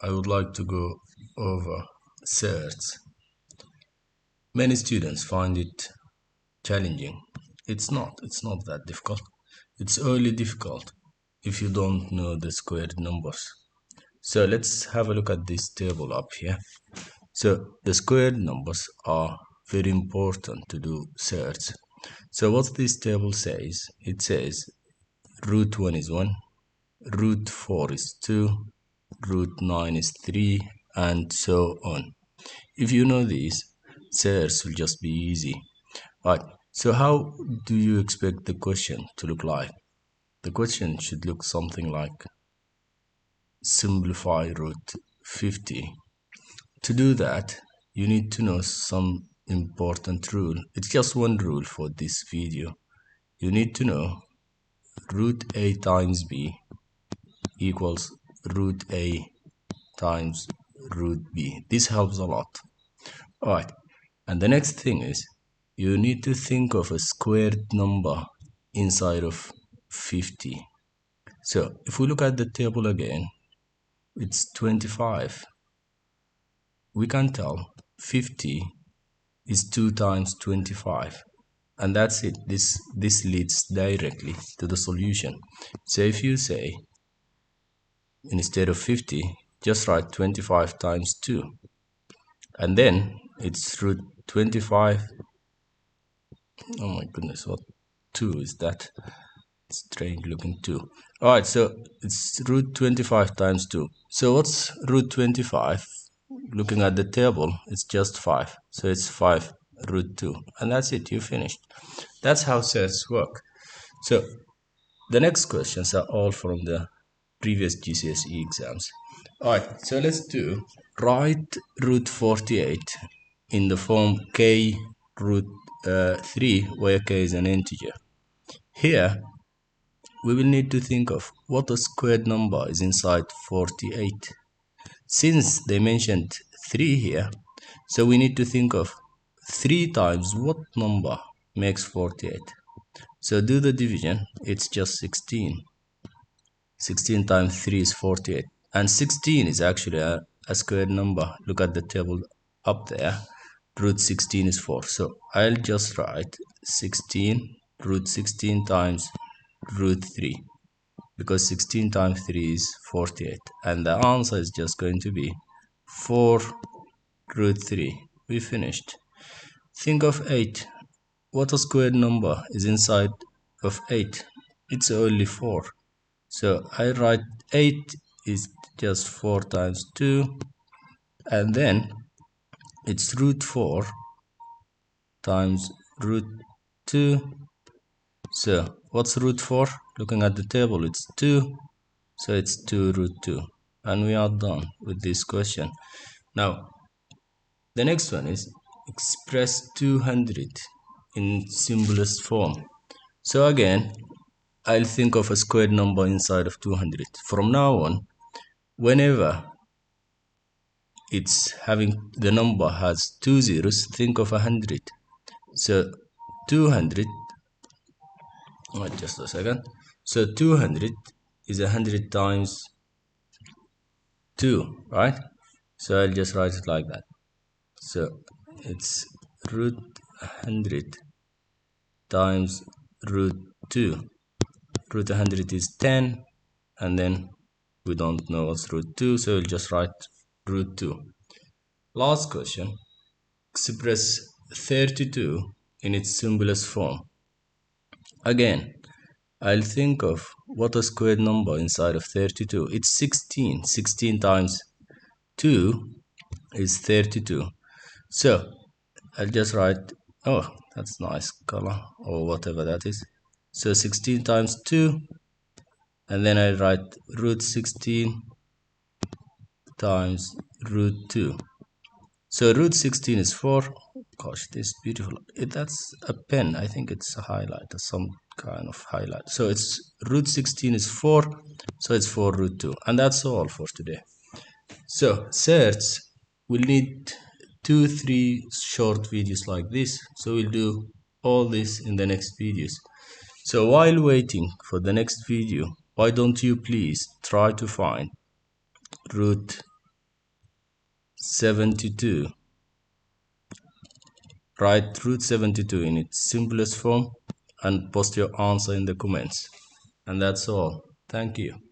I would like to go over Surds. Many students find it challenging. It's not that difficult. It's only difficult if you don't know the squared numbers. So let's have a look at this table up here. So the squared numbers are very important to do Surds. So what this table says, it says root 1 is 1, root 4 is 2, root 9 is 3, and so on. If you know these, Surds will just be easy. Right, so how do you expect the question to look like? The question should look something like simplify root 50. To do that, you need to know some important rule. It's just one rule for this video. You need to know root a times b equals root a times root b. This helps a lot. Alright, and the next thing is you need to think of a squared number inside of 50. So if we look at the table again, it's 25. We can tell 50 is 2 times 25. And that's it. This leads directly to the solution. So if you say, instead of 50, just write 25 times 2. And then it's root 25. Oh my goodness, what 2 is that? Strange looking 2. Alright, so it's root 25 times 2. So what's root 25? Looking at the table, it's just 5. So it's 5 root 2. And that's it, you finished. That's how sets work. So the next questions are all from the previous GCSE exams. Alright, so let's do write root 48 in the form k root 3, where k is an integer. Here, we will need to think of what a squared number is inside 48. Since they mentioned 3 here, so we need to think of 3 times what number makes 48. So do the division, it's just 16. 16 times 3 is 48. And 16 is actually a squared number. Look at the table up there. Root 16 is 4. So I'll just write 16, root 16 times root 3. Because 16 times 3 is 48. And the answer is just going to be 4 root 3. We finished. Think of 8. What a squared number is inside of 8? It's only 4. So I write 8 is just 4 times 2. And then it's root 4 times root 2. So what's root 4? Looking at the table, it's 2. So it's 2 root 2. And we are done with this question. Now, the next one is express 200 in simplest form. So again, I'll think of a squared number inside of 200. From now on, whenever it's having the number has 2 zeros, think of 100. So 200, wait just a second. So 200 is 100 times 2, right? So I'll just write it like that. So it's root 100 times root 2. Root 100 is 10, and then we don't know what's root 2, so we'll just write root 2. Last question, express 32 in its simplest form. Again, I'll think of what a squared number inside of 32. It's 16. 16 times 2 is 32. So I'll just write, oh, that's nice color or whatever that is. So 16 times 2, and then I write root 16 times root 2. So root 16 is 4. Gosh, this is beautiful. That's a pen. I think it's a highlight or some kind of highlight. So it's root 16 is 4. So it's 4 root 2. And that's all for today. So Surds will need 2-3 short videos like this. So we'll do all this in the next videos. So while waiting for the next video, why don't you please try to find root 72. Write root 72 in its simplest form and post your answer in the comments. And that's all. Thank you.